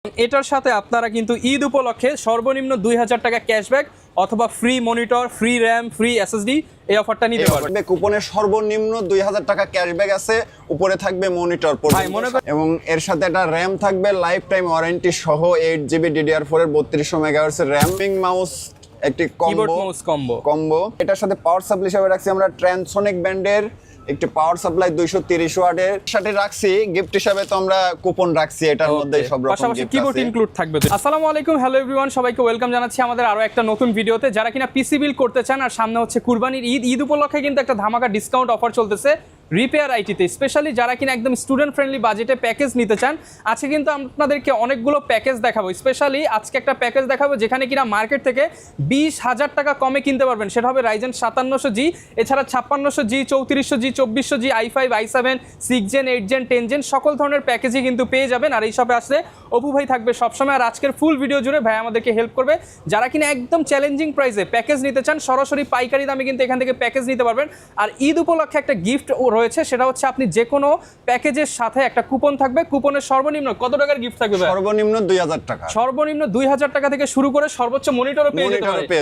এটার সাথে আপনারা কিন্তু ঈদ উপলক্ষে সর্বনিম্ন 2000 টাকা ক্যাশব্যাক অথবা free monitor, free RAM, free SSD এই অফারটা নিতে পারবেন। কুপনের সর্বনিম্ন 2000 টাকা ক্যাশব্যাক আছে, উপরে থাকবে মনিটর এবং এর সাথে একটা র্যাম থাকবে লাইফ টাইম ওয়ারেন্টি সহ 8GB DDR4 এর 3200 মেগাহার্টজ এর র্যাম, মাউস একটি কম্বো। এটার সাথে পাওয়ার সাপ্লাই হিসেবে রাখছি আমরা ট্রান্সোনিক ব্র্যান্ডের একটি পাওয়ার সাপ্লাই 230 ওয়াটের সাথে রাখছি। গিফট হিসেবে তো আমরা কুপন রাখছি, এটার মধ্যে সব রকম গিফট আছে, কিবোর্ড ইনক্লুড থাকবে। আসসালামু আলাইকুম, হ্যালো এভরিওয়ান, সবাইকে ওয়েলকাম জানাচ্ছি আমাদের আরো একটা নতুন ভিডিওতে। যারা কিনা পিসি বিল করতে চান আর সামনে হচ্ছে কুরবানির ঈদ উপলক্ষে কিন্তু একটা ধামাকা ডিসকাউন্ট অফার চলতেছে রিপেয়ার আইটিতে, স্পেশালি যারা কিনা একদম স্টুডেন্ট ফ্রেন্ডলি বাজেটে প্যাকেজ নিতে চান। আজকে কিন্তু আপনাদেরকে অনেকগুলো প্যাকেজ দেখাবো। স্পেশালি আজকে একটা প্যাকেজ দেখাবো যেখানে কিনা মার্কেট থেকে 20,000 টাকা কমে কিনতে পারবেন। সেটা হবে রাইজেন 5700G, এছাড়া 5600G, 3400G, 2400G, i5, i7, 6 Gen, 8 Gen, 10 Gen সকল ধরনের প্যাকেজই কিন্তু পেয়ে যাবেন। আর এই সবে আসলে অপু ভাই থাকবে সবসময়। আর আজকের ফুল ভিডিও জুড়ে ভাই আমাদেরকে হেল্প করবে। যারা কিনা একদম চ্যালেঞ্জিং প্রাইসে প্যাকেজ নিতে চান, সরাসরি পাইকারি দামে কিন্তু এখান থেকে প্যাকেজ নিতে পারবেন। আর ঈদ উপলক্ষে একটা গিফট রয়েছে, সেটা হচ্ছে আপনি যে কোনো প্যাকেজের সাথে একটা কুপন থাকবে। কুপনের সর্বনিম্ন কত টাকার গিফট থাকবে? সর্বনিম্ন 2000 টাকা। সর্বনিম্ন 2000 টাকা থেকে শুরু করে সর্বোচ্চ মনিটরও পেয়ে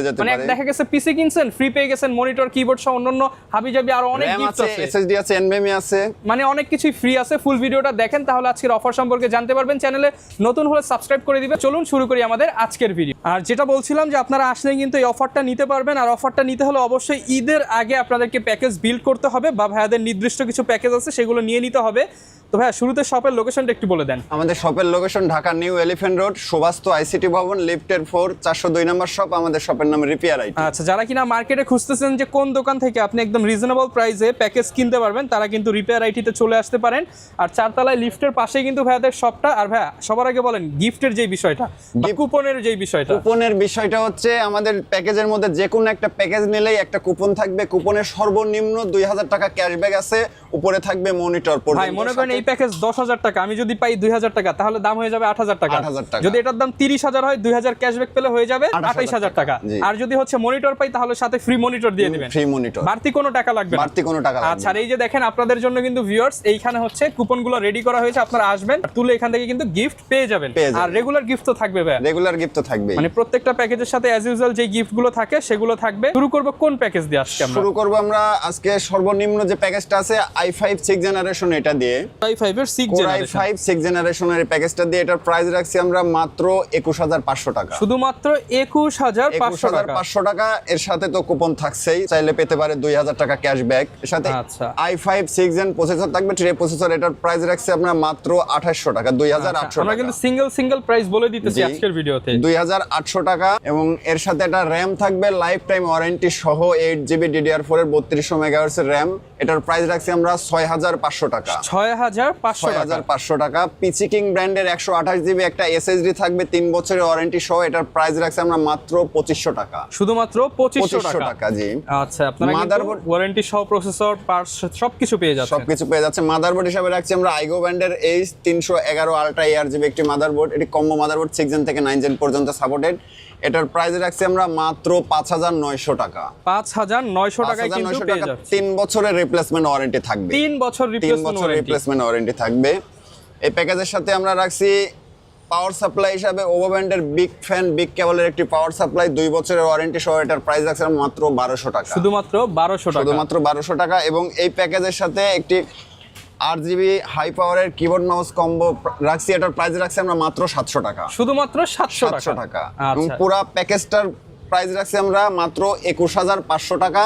যেতে পারে। মানে দেখা গেছে পিসি কিনছেন, ফ্রি পেয়ে গেছেন মনিটর, কিবোর্ড সহ অন্যান্য হাবিজাবি আরো অনেক গিফট আছে, এসএসডি আছে, এনভিএমই আছে, মানে অনেক কিছুই ফ্রি আছে। ফুল ভিডিওটা দেখেন তাহলে আজকের অফার সম্পর্কে জানতে পারবেন। চ্যানেলে নতুন হলে সাবস্ক্রাইব করে দিবেন। চলুন শুরু করি আমাদের আজকের ভিডিও। আর যেটা বলছিলাম যে আপনারা আসলে কিন্তু এই অফারটা নিতে পারবেন। আর অফারটা নিতে হলে অবশ্যই ঈদের আগে আপনাদেরকে প্যাকেজ বিল্ড করতে হবে, বা ভাইয়াদের নির্দিষ্ট কিছু প্যাকেজ আছে সেগুলো নিয়ে নিতে হবে। তো ভাইয়া শুরুতে শপের লোকেশনটা একটু বলে দেন। আমাদের শপের location Dhaka New Elephant road, Suvastu ICT ভবন, লিফটের 4, 402 নম্বর শপ। আমাদের শপের নাম রিপেয়ার আইটি। আচ্ছা, যারা কিনা মার্কেটে খুঁজতেছেন যে কোন দোকান থেকে আপনি একদম রিজনেবল প্রাইসে প্যাকেজ কিনতে পারবেন, তারা কিন্তু রিপেয়ার আইটিতে চলে আসতে পারেন। আর চারতলায় লিফটের পাশেই কিন্তু ভাইয়াদের শপটা। আর ভাইয়া সবার আগে বলেন গিফটের যে বিষয়টা, কুপনের যে বিষয়টা। কুপনের বিষয়টা হচ্ছে আমাদের প্যাকেজের মধ্যে যে কোনো একটা প্যাকেজ নিলেই একটা কুপন থাকবে। কুপনের সর্বনিম্ন 2000 টাকা ক্যাশব্যাক আছে, উপরে থাকবে মনিটর পর্যন্ত। ভাই মনে করেন এই প্যাকেজ 10,000 টাকা, আমি যদি পাই 2000 টাকা, তাহলে দাম হয়ে যাবে 8000 টাকা। যদি এটার দাম 30,000 হয়, 2000 ক্যাশব্যাক পেলে হয়ে যাবে 28000 টাকা। আর যদি হচ্ছে মনিটর পাই তাহলে সাথে ফ্রি মনিটর দিয়ে দিবেন। ফ্রি মনিটর, বাড়তি কোনো টাকা লাগবে না। বাড়তি কোনো টাকা লাগবে না। আচ্ছা, এই যে দেখেন আপনাদের জন্য কিন্তু ভিউয়ার্স এইখানে হচ্ছে কুপনগুলো রেডি করা হয়েছে। আপনারা আসবেন, তুলে এখান থেকে কিন্তু গিফট পেয়ে যাবেন। আর রেগুলার গিফট তো থাকবে ভাই, রেগুলার গিফট তো থাকবে। মানে প্রত্যেকটা প্যাকেজের সাথে অ্যাজ ইউজুয়াল যে গিফটগুলো থাকে সেগুলো থাকবে। শুরু করব কোন প্যাকেজ দিয়ে আজকে আমরা? শুরু করব আমরা আজকে সর্বনিম্ন যে প্যাকেজটা আছে i5 6 জেনারেশন, এটা দিয়ে i5 এর 6 জেনারেশনের প্যাকেজটা দিয়ে এটার প্রাইস রাখছি আমরা মাত্র 21500 টাকা। শুধুমাত্র 21500 টাকা। এর সাথে তো কুপন থাকছেই, চাইলে পেতে পারে 2000 টাকা ক্যাশব্যাক। এর সাথে i5 6 জেন প্রসেসর থাকবে, ট্রে প্রসেসর। এটার প্রাইস রাখছি আমরা মাত্র 2800 টাকা, 2800 টাকা। আমরা কিন্তু সিঙ্গেল প্রাইস বলে দিতেছি আজকের ভিডিওতে, 2800 টাকা। এবং এর সাথে একটা র্যাম থাকবে লাইফ টাইম ওয়ারেন্টি সহ 8GB DDR4 এর 3200 মেগাহার্টজ এর র্যাম। এটার প্রাইস রাখছি আমরা 6500 টাকা। 6500 টাকা। পিসি কিং ব্র্যান্ডের 128GB একটা এসএসডি থাকবে 3 বছরের ওয়ারেন্টি সহ। এটার প্রাইস রাখছি আমরা মাত্র 2500 টাকা। শুধুমাত্র 2500 টাকা। জি আচ্ছা, আপনারা মাদারবোর্ড ওয়ারেন্টি সহ প্রসেসর পার্টস সবকিছু পেয়ে যাচ্ছে। মাদারবোর্ড হিসেবে রাখছি আমরা আইগো ব্র্যান্ডের H311 আলট্রা ARGB একটি মাদারবোর্ড। এটি কম্বো মাদারবোর্ড, 6 জেন থেকে 9 জেন পর্যন্ত সাপোর্টেড। এটার প্রাইস রাখছি আমরা মাত্র 5900 টাকা। 5900 টাকায় কিন্তু পেয়ে যাচ্ছে। 3 বছরের রিপ্লেসমেন্ট ওয়ারেন্টি থাকবে। 3 বছর রিপ্লেসমেন্ট ওয়ারেন্টি থাকবে। এই প্যাকেজের সাথে আমরা রাখছি পাওয়ার সাপ্লাই হিসাবে ওভো ব্র্যান্ডের বিগ ফ্যান বিগ কেবলের একটি পাওয়ার সাপ্লাই 2 বছরের ওয়ারেন্টি সহ। এটার প্রাইস রাখছি মাত্র 1200 টাকা। শুধুমাত্র 1200 টাকা। এবং এই প্যাকেজের সাথে একটি 8GB হাই পাওয়ারের কিবোর্ড মাউস কম্বো রাখছি। এটার প্রাইস রাখছি আমরা মাত্র 700 টাকা। শুধুমাত্র 700 টাকা। এবং পুরো প্যাকেজটার প্রাইস রাখছি আমরা মাত্র 21500 টাকা।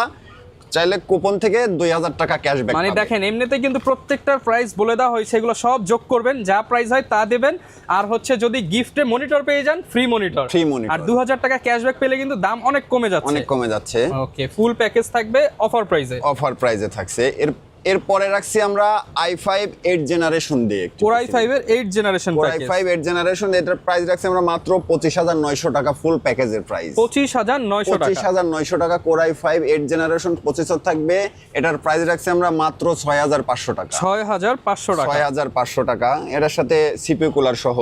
চাইলে কুপন থেকে 2000 টাকা ক্যাশব্যাক। মানে দেখেন এমনিতে কিন্তু প্রত্যেকটার প্রাইস বলে দেওয়া হয়েছে, এগুলো সব যোগ করবেন, যা প্রাইস হয় তা দেবেন। আর হচ্ছে যদি গিফটে মনিটর পেয়ে যান, ফ্রি মনিটর। আর 2000 টাকা ক্যাশব্যাক পেলে কিন্তু দাম অনেক কমে যাচ্ছে। ওকে, ফুল প্যাকেজ থাকবে অফার প্রাইসে থাকছে। এরপরে রাখছি আমরা i5 8 জেনারেশন দিয়ে Core i5 এর 8 জেনারেশন প্যাকেজ। i5 8 জেনারেশন, এটার প্রাইস রাখছি আমরা মাত্র 25900 টাকা। ফুল প্যাকেজের প্রাইস 25900 টাকা। Core i5 8 জেনারেশন প্রসেসর থাকবে। এটার প্রাইস রাখছি আমরা মাত্র 6500 টাকা। 6500 টাকা। এটার সাথে সিপিইউ কুলার সহ।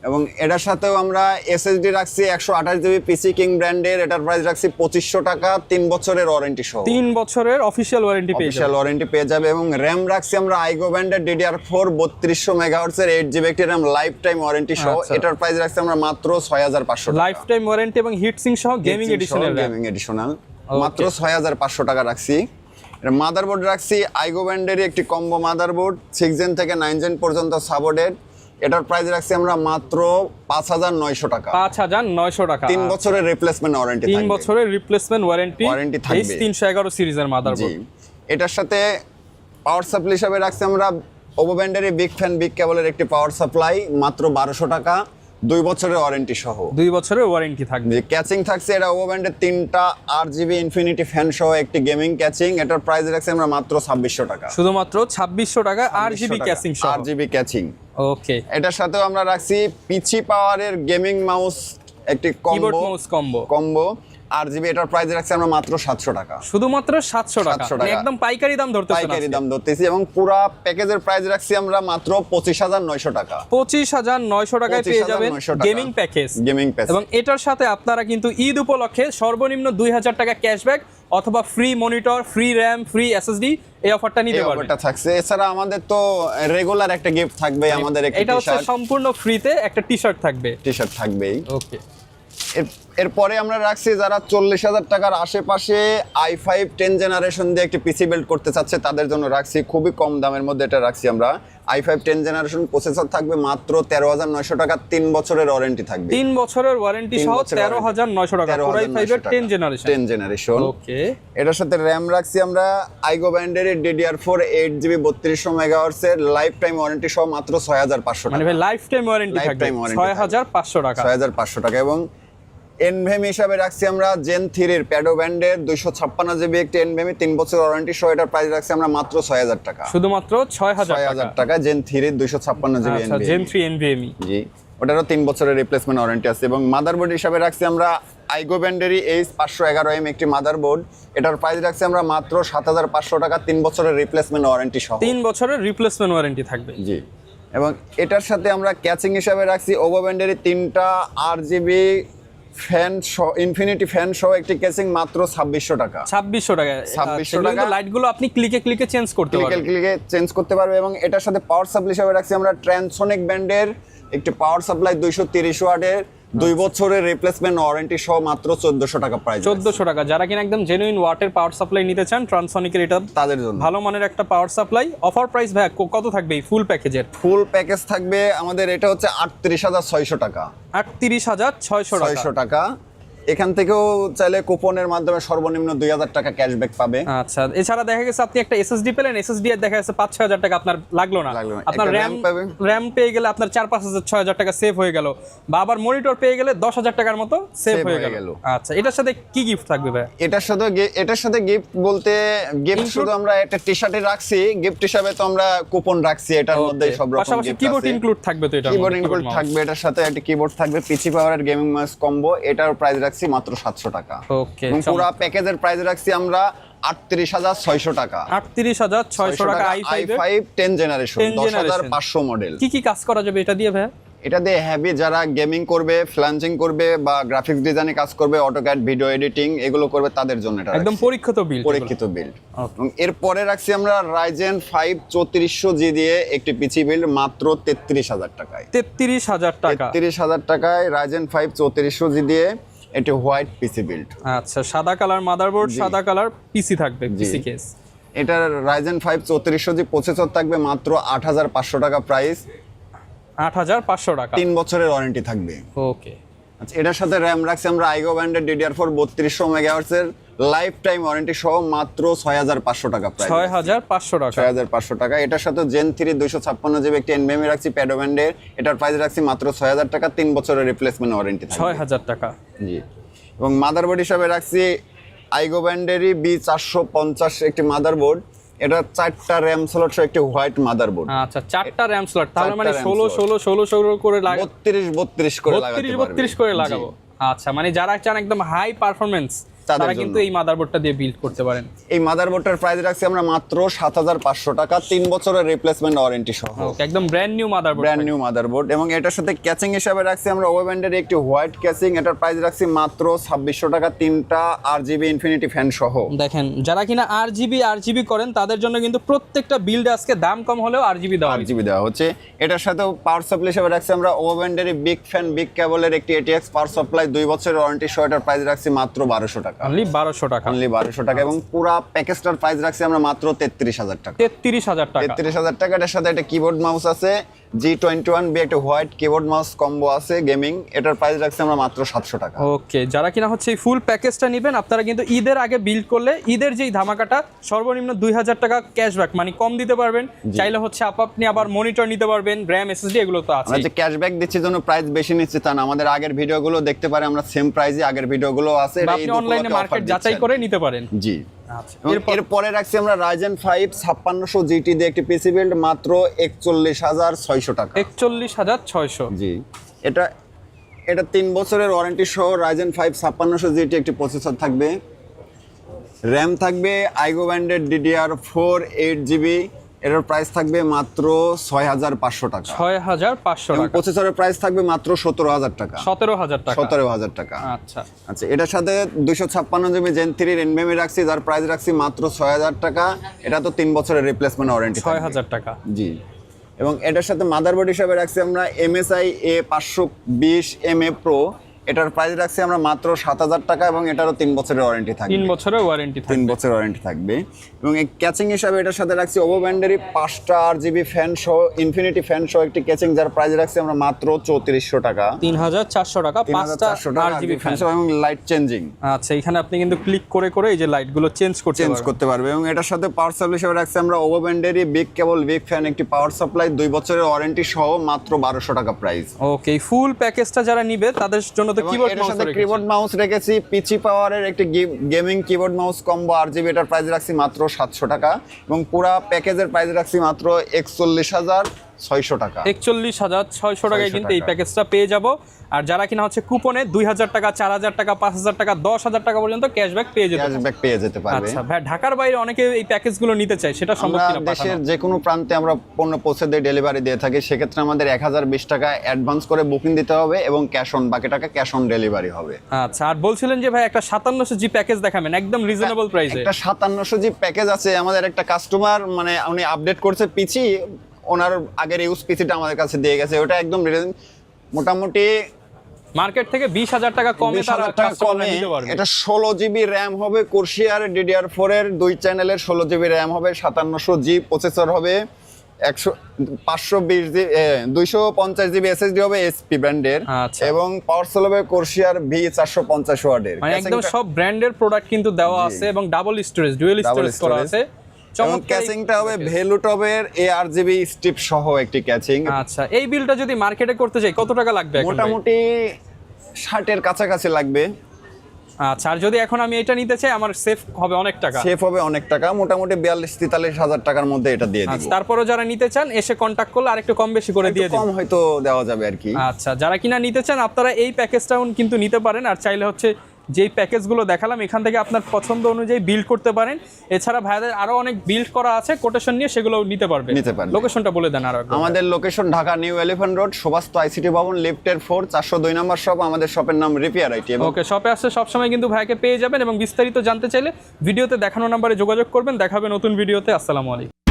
এবং এটার সাথেও আমরা এসএসডি রাখছি 128 জিবি পিসি কিং ব্র্যান্ডের, এটার প্রাইস রাখছি 2500 টাকা, 3 বছরের ওয়ারেন্টি সহ। 3 বছরের অফিশিয়াল ওয়ারেন্টি পেয়ে অফিশিয়াল ওয়ারেন্টি পেয়ে যাবে। এবং র্যাম রাখছি আমরা আইগো ব্র্যান্ডের DDR4 3200 মেগাহার্টজের 8 জিবি একটি র্যাম, লাইফ টাইম ওয়ারেন্টি সহ। এটার প্রাইস রাখছি আমরা মাত্র 6500 টাকা, লাইফ টাইম ওয়ারেন্টি এবং হিট সিং সহ গেমিং এডিশনের গেমিং এডিশনাল মাত্র 6500 টাকা রাখছি। এটা মাদারবোর্ড রাখছি আইগো ব্র্যান্ডেরই একটি কম্বো মাদারবোর্ড, 6 জেন থেকে 9 জেন পর্যন্ত সাপোর্টেড। এটার প্রাইস রাখছি আমরা মাত্র 5900 টাকা, 5900 টাকা। 3 বছরের রিপ্লেসমেন্ট ওয়ারেন্টি থাকবে, 3 বছরের রিপ্লেসমেন্ট ওয়ারেন্টি থাকবে। H311 সিরিজের মাদারবোর্ড। এটার সাথে পাওয়ার সাপ্লাই হিসাবে রাখছি আমরা ওভো ব্র্যান্ডেরই বিগ ফ্যান বিগ কেবলের একটি পাওয়ার সাপ্লাই, মাত্র 1200 টাকা, 2 বছরের ওয়ারেন্টি সহ। 2 বছরের ওয়ারেন্টি থাকবে। ক্যাচিং থাকছে এটা ওভো ব্র্যান্ডের 3টা RGB ইনফিনিটি ফ্যান সহ একটি গেমিং ক্যাচিং, এটার প্রাইস রাখছি আমরা মাত্র 2600 টাকা, শুধুমাত্র 2600 টাকা RGB ক্যাচিং সহ। RGB casing. ওকে, এটার সাথেও আমরা রাখছি পিচি পাওয়ারের গেমিং মাউস একটি কিবোর্ড মাউস কম্বো RGB, এটার প্রাইস রাখছি আমরা মাত্র 700 টাকা, শুধুমাত্র 700 টাকা। মানে একদম পাইকারি দাম ধরতেছেন? পাইকারি দাম ধরতেছি। এবং পুরো প্যাকেজের প্রাইস রাখছি আমরা মাত্র 25900 টাকা, 25900 টাকায় পেয়ে যাবেন গেমিং প্যাকেজ। এবং এটার সাথে আপনারা কিন্তু ঈদ উপলক্ষে সর্বনিম্ন 2000 টাকা ক্যাশব্যাক অথবা free monitor, free RAM, free SSD এই অফারটা নিতে পারবেন। এটা থাকছে। এছাড়া আমাদের তো রেগুলার একটা গিফট থাকবে, আমাদের একটা এটা হচ্ছে সম্পূর্ণ ফ্রিতে একটা টি-শার্ট থাকবে। টি-শার্ট থাকবেই। ওকে, এরপরে আমরা রাখছি যারা 40000 টাকার আশেপাশে i5 10 জেনারেশন দিয়ে একটি পিসি বিল্ড করতে চাচ্ছে তাদের জন্য রাখছি খুবই কম দামের মধ্যে এটা রাখছি আমরা। i5 10 জেনারেশন প্রসেসর থাকবে মাত্র 13900 টাকা, 3 বছরের ওয়ারেন্টি থাকবে, 3 বছরের ওয়ারেন্টি সহ 13900 টাকা, পুরো i5 এর 10 জেনারেশন। ওকে, এটার সাথে র‍্যাম রাখছি আমরা আইগো ব্র্যান্ডের DDR4 8 জিবি 3200 মেগাহার্টজ এর লাইফ টাইম ওয়ারেন্টি সহ মাত্র 6500 টাকা, মানে ভাই লাইফ টাইম ওয়ারেন্টি থাকবে 6500 টাকা, 6500 টাকা। এবং এনভিএম হিসাবে রাখছি আমরা জেন 3 এর প্যাডো ব্যান্ডের 256 জিবি একটি এনভিএম 3 বছর ওয়ারেন্টি সহ, এটার প্রাইস রাখছি আমরা মাত্র 6000 টাকা, শুধুমাত্র 6000 টাকা জেন 3 এর 256 জিবি এনভিএম। আচ্ছা, জেন 3 এনভিএমই, জি, ওটারও 3 বছরের রিপ্লেসমেন্ট ওয়ারেন্টি আছে। এবং মাদারবোর্ড হিসাবে রাখছি আমরা আইগো ব্যান্ডেরই H511M একটি মাদারবোর্ড, এটার প্রাইস রাখছি আমরা মাত্র 7500 টাকা, 3 বছরের রিপ্লেসমেন্ট ওয়ারেন্টি সহ, 3 বছরের রিপ্লেসমেন্ট ওয়ারেন্টি থাকবে। জি। এবং এটার সাথে আমরা ক্যাচিং হিসাবে রাখছি ওভো ব্যান্ডেরই 3টা RGB ফ্যান সহ ইনফিনিটি ফ্যান সহ একটি কেসিং মাত্র 2600 টাকা, 2600 টাকা। 2600 টাকা। লাইটগুলো আপনি ক্লিকে চেঞ্জ করতে পারবেন, ক্লিকে চেঞ্জ করতে পারবে। এবং এটার সাথে পাওয়ার সাপ্লাই হিসেবে রাখছি আমরা ট্রান্সোনিক ব্র্যান্ডের একটি পাওয়ার সাপ্লাই 230 ওয়াটের 2 বছরের রিপ্লেসমেন্ট ওয়ারেন্টি সহ মাত্র 1400 টাকা প্রাইস, 1400 টাকা। যারা কিনা একদম জেনুইন ওয়াটের পাওয়ার সাপ্লাই নিতে চান ট্রান্সনিকের, এটা তাদের জন্য ভালো মানের একটা পাওয়ার সাপ্লাই। অফার প্রাইস ভাই কত থাকবে এই ফুল প্যাকেজের? ফুল প্যাকেজ থাকবে আমাদের এটা হচ্ছে 38600 টাকা, 38600 টাকা। এখান থেকেও চাইলে কুপনের মাধ্যমে সর্বনিম্ন 2000 টাকা ক্যাশব্যাক পাবে। আচ্ছা, এছাড়া দেখা গেছে আপনি একটা এসএসডি পেলেন, এসএসডি এর দেখা গেছে 5-6000 টাকা আপনার লাগলো না, আপনার র‍্যাম পেয়ে গেলে আপনার 4-5000-6000 টাকা সেভ হয়ে গেল, বা আবার মনিটর পেয়ে গেলে 10000 টাকার মতো সেভ হয়ে গেল। আচ্ছা, এটার সাথে কি গিফট থাকবে ভাই? এটার সাথে গিফট বলতে গিফট শুধু আমরা একটা টি-শার্টে রাখছি, গিফট হিসাবে তো আমরা কুপন রাখছি, এটার মধ্যে সব রকম গিফট আছে। কিবোর্ড ইনক্লুড থাকবে তো? এটা কিবোর্ড ইনক্লুড থাকবে, এটার সাথে একটা কিবোর্ড থাকবে, পিসি পাওয়ারের গেমিং মাউস কম্বো, এটার প্রাইস রাখছি মাত্র 700 টাকা। ওকে, পুরো প্যাকেজের প্রাইস রাখছি আমরা 38600 টাকা, 38600 টাকা। i5 10 generation 10500 model. কি কাজ করা যাবে এটা দিয়ে ভাই? এটা দিয়ে হেভি যারা গেমিং করবে, ফ্ল্যাঞ্চিং করবে বা গ্রাফিক্স ডিজাইনে কাজ করবে, অটোক্যাড ভিডিও এডিটিং এগুলো করবে তাদের জন্য এটা একদম পরীক্ষিত বিল্ড। এবং এরপরে রাখছি আমরা Ryzen 5 3400G দিয়ে একটি পিসি বিল্ড মাত্র 33000 টাকায়, 33000 টাকা, 33000 টাকায় Ryzen 5 3400G দিয়ে একটি হোয়াইট পিসি বিল্ড। আচ্ছা, সাদা কালার মাদারবোর্ড, সাদা কালার পিসি থাকবে, পিসি কেস। এটার Ryzen 5 3400G প্রসেসর থাকবে মাত্র 8500 টাকা প্রাইস, 8500 টাকা, 3 বছরের ওয়ারেন্টি থাকবে। ওকে। আচ্ছা, এটার সাথে র‍্যাম রাখছি আমরা আইগো ব্র্যান্ডের DDR4 3200 মেগাহার্টজ এর লাইফ টাইম ওয়ারেন্টি সহ মাত্র 6500 টাকা প্রাইস, 6500 টাকা, 6500 টাকা। এটার সাথে জেন 3 256 জিবি একটি এনভিএমই রাখছি প্যাডো ব্র্যান্ডের, এটার প্রাইস রাখছি মাত্র 6000 টাকা, 3 বছরের রিপ্লেসমেন্ট ওয়ারেন্টি থাকবে, 6000 টাকা। জি। এবং মাদারবোর্ড হিসাবে রাখছি আইগো ব্র্যান্ডেরই B450 একটি মাদারবোর্ড, এটা 4টা র‍্যাম স্লট সহ একটি হোয়াইট মাদারবোর্ড। আচ্ছা, 4টা র‍্যাম স্লট, তাহলে মানে 16 করে লাগাবো, 32 করে লাগাতে পারবে, 32 করে লাগাবো। আচ্ছা, মানে যারা চান একদম হাই পারফরম্যান্স তারা কিন্তু এই মাদারবোর্ডটা দিয়ে বিল্ড করতে পারেন। এই মাদারবোর্ডটার প্রাইস রাখছি আমরা মাত্র ৭৫০০ টাকা, ৩ বছরের রিপ্লেসমেন্ট ওয়ারেন্টি সহ। একদম ব্র্যান্ড নিউ মাদারবোর্ড। এবং এটার সাথে ক্যাচিং হিসাবে রাখছি আমরা ওভারব্যান্ডের একটি হোয়াইট ক্যাচিং, এটার প্রাইস রাখছি মাত্র ২৬০০ টাকা, 3টা RGB ইনফিনিটি ফ্যান সহ। দেখেন যারা কিনা RGB করেন তাদের জন্য কিন্তু প্রত্যেকটা বিল্ড আজকে দাম কম হলেও RGB দেওয়া হচ্ছে। এটার সাথে পাওয়ার সাপ্লাই হিসাবে রাখছি আমরা ওভারব্যান্ডের বিগ ফ্যান বিগ কেবলের একটি ATX পাওয়ার সাপ্লাই 2 বছরের ওয়ারেন্টি সহ, এটার প্রাইস রাখছি মাত্র ১২০০ টাকা, অনলি ১২০০ টাকা। এবং পুরো প্যাকেজটার প্রাইস রাখছি আমরা মাত্র ৩৩০০০ টাকা। ৩৩০০০ টাকা। এটার সাথে একটা কিবোর্ড মাউস আছে G21B, একটা হোয়াইট কিবোর্ড মাউস কম্বো আছে গেমিং, এটার প্রাইস রাখছি আমরা মাত্র ৭০০ টাকা। ওকে, যারা কিনা হচ্ছে এই ফুল প্যাকেজটা নেবেন আপনারা কিন্তু ঈদের আগে বিল্ড করলে ঈদের যেই ধামাকাটা সর্বনিম্ন ২০০০ টাকা ক্যাশব্যাক মানে কম দিতে পারবেন। চাইলে হচ্ছে আপনি আবার মনিটর নিতে পারবেন, RAM SSD এগুলো তো আছে। আমরা যে ক্যাশব্যাক দিচ্ছি জন্য প্রাইস বেশি নিচ্ছি তা না, আমাদের আগের ভিডিওগুলো দেখতে পারে, আমরা সেম প্রাইসে আগের ভিডিওগুলো আছে, আপনি অনলাইনে মার্কেট যাচাই করে নিতে পারেন। জি। এরপরে রাখছি আমরা Ryzen 5 5600 GT দিয়ে একটি পিসি বিল্ড মাত্র ৪১৬৬০০ টাকা। ৪১৬৬০০। জি। এটা 3 বছরের ওয়ারেন্টি সহ Ryzen 5 5600 GT একটি প্রসেসর থাকবে, RAM থাকবে আইগো ব্যান্ডের DDR4 8GB, এটার প্রাইস থাকবে মাত্র ৬৫০০ টাকা। ৬৫০০ টাকা। প্রসেসরের প্রাইস থাকবে মাত্র ১৭০০০ টাকা। ১৭০০০ টাকা। আচ্ছা, এটার সাথে 256GB Gen 3 NVMe রাখছি, যার প্রাইস রাখছি মাত্র ৬০০০ টাকা। এটা তো ৩ বছরের রিপ্লেসমেন্ট ওয়ারেন্টি, ৬০০০ টাকা। জি। এবং এটার সাথে মাদারবোর্ড হিসাবে রাখছি আমরা MSI A520MA Pro, এটার প্রাইস রাখছি আমরা মাত্র ৭০০০ টাকা, এবং এটারও 3 বছরের ওয়ারেন্টি থাকবে। 3 বছরের ওয়ারেন্টি থাকবে। এবং এই ক্যাচিং হিসাবে এটার সাথে রাখছি ওভারব্যান্ডেরই 5টা RGB ফ্যান সহ ইনফিনিটি ফ্যান সহ একটি ক্যাচিং, যার প্রাইস রাখছি আমরা মাত্র ৩৪০০ টাকা। ৩৪০০ টাকা, 5টা RGB ফ্যান সহ এবং লাইট চেঞ্জিং। আচ্ছা, এখানে আপনি কিন্তু ক্লিক করে এই যে লাইটগুলো চেঞ্জ করতে পারবে। এবং এটার সাথে পাওয়ার সাপ্লাই হিসাবে রাখছি আমরা ওভারব্যান্ডেরই বিগ কেবল বিগ ফ্যান একটি পাওয়ার সাপ্লাই 2 বছরের ওয়ারেন্টি সহ, মাত্র ১২০০ টাকা প্রাইস। ওকে, ফুল প্যাকেজটা যারা নিবে তাদের জন্য তো কিবোর্ড মাউস রেখেছি পিচি পাওয়ারের একটি gaming keyboard mouse combo RGB, এটার প্রাইস রাখছি মাত্র ৭০০ টাকা, এবং পুরা প্যাকেজের প্রাইস রাখছি মাত্র ৪১৬৬০০ টাকা। ৪১৬৬০০ টাকায় কিন্তু এই প্যাকেজটা পেয়ে যাব। আর যারা কিনা হচ্ছে কুপনে ২০০০ টাকা, ৪০০০ টাকা, ৫০০০ টাকা, ১০০০০ টাকা পর্যন্ত ক্যাশব্যাক পেয়ে যেতে পারবে। আচ্ছা ভাই, ঢাকার বাইরে অনেকে এই প্যাকেজগুলো নিতে চায়, সেটা সম্ভব কিনা? দেশের যে কোনো প্রান্তে আমরা পণ্য পৌঁছে দিয়ে ডেলিভারি দিয়ে থাকি, সেক্ষেত্রে আমাদের ১০২০ টাকা অ্যাডভান্স করে বুকিং দিতে হবে, এবং বাকি টাকা ক্যাশ অন ডেলিভারি হবে। আচ্ছা, আর বলছিলেন যে ভাই একটা ৫৭০০G প্যাকেজ দেখাবেন একদম রিজনেবল প্রাইসে। একটা ৫৭০০G প্যাকেজ আছে আমাদের, একটা কাস্টমার মানে উনি আপডেট করছে পিসি, ওনার আগের ইউজ পিসিটা আমাদের কাছে দিয়ে গেছে, ওটা একদম মোটামুটি মার্কেট থেকে ২০০০০ টাকা কমে তারা কাস্টমার নিতে পারবে। এটা 16GB RAM হবে, কোরশিয়ার DDR4 এর 2 চ্যানেলের 16GB RAM হবে, ৫৭০০G প্রসেসর হবে, 250GB SSD হবে SP ব্র্যান্ডের, এবং পাওয়ার সেল হবে কোরশিয়ার V450 ওয়াটের। মানে একদম সব ব্র্যান্ডের প্রোডাক্ট কিন্তু দেওয়া আছে, এবং ডাবল স্টোরেজ ডুয়াল স্টোরেজ করা আছে। এবং ক্যাচিংটা হবে ভেলুটপের ARGB স্ট্রিপ সহ একটি ক্যাচিং। আচ্ছা, এই বিলটা যদি মার্কেটে করতে চাই কত টাকা লাগবে? মোটামুটি 60 এর কাছাকাছি লাগবে। আচ্ছা, আর যদি এখন আমি এটা নিতে চাই আমার সেফ হবে অনেক টাকা, মোটামুটি ৪২-৪৩ হাজার টাকার মধ্যে এটা দিয়ে দিব। তারপরে যারা নিতে চান এসে কন্টাক্ট করলে আরেকটু কম বেশি করে দিয়ে দিই, কম হয়তো দেওয়া যাবে আর কি। আচ্ছা, যারা কিনা নিতে চান আপনারা এই প্যাকেজটাও কিন্তু নিতে পারেন, আর চাইলে হচ্ছে যেই প্যাকেজগুলো দেখালাম এখান থেকে আপনার পছন্দ অনুযায়ী বিল্ড করতে পারেন। এছাড়া ভাইদের আরো অনেক বিল্ড করা আছে, কোটেশন নিয়ে সেগুলো নিতে পারবেন। লোকেশনটা বলে দেন আরো। আমাদের location Dhaka New Elephant Road, Subhash ICT Bhaban, লিফটের 4, 402 নম্বর শপ। আমাদের শপের নাম রিপেয়ার আইটি। ওকে, শপে আসলে সবসময় কিন্তু ভাইকে পেয়ে যাবেন, এবং বিস্তারিত জানতে চাইলে ভিডিওতে দেখানো নাম্বারে যোগাযোগ করবেন। দেখাবে নতুন ভিডিওতে। আসসালামু আলাইকুম।